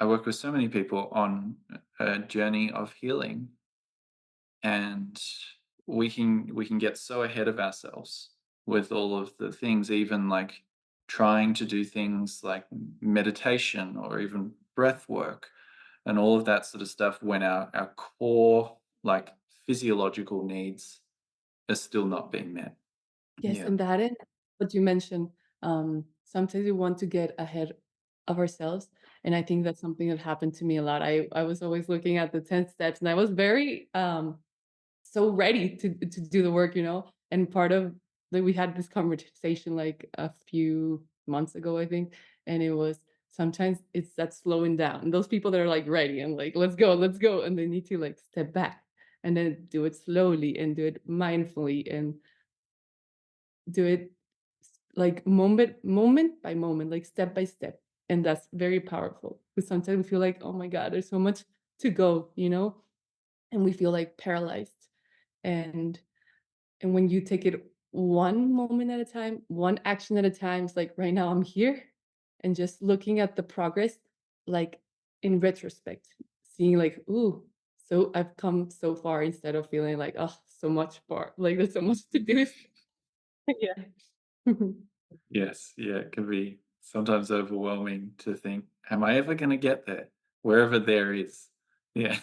I work with so many people on a journey of healing, and we can get so ahead of ourselves with all of the things, even like trying to do things like meditation or even breath work and all of that sort of stuff when our core like physiological needs are still not being met. Yes, Yeah. and that and what you mentioned, sometimes we want to get ahead of ourselves, and I think that's something that happened to me a lot. I was always looking at the 10 steps, and I was very, so ready to do the work, you know? And part of like, we had this conversation, like, a few months ago, I think, and it was sometimes it's that slowing down. Those people that are, like, ready and like, let's go," and they need to, like, step back and then do it slowly and do it mindfully and do it like moment by moment, like step by step. And that's very powerful. Because sometimes we feel like, oh my God, there's so much to go, you know? And we feel like paralyzed. And and when you take it one moment at a time, one action at a time, it's like right now I'm here and just looking at the progress, like in retrospect, seeing like, ooh, so I've come so far instead of feeling like, oh, so much far. Like there's so much to do. Yeah. Yes, yeah, it can be sometimes overwhelming to think, am I ever going to get there? Wherever there is. Yeah.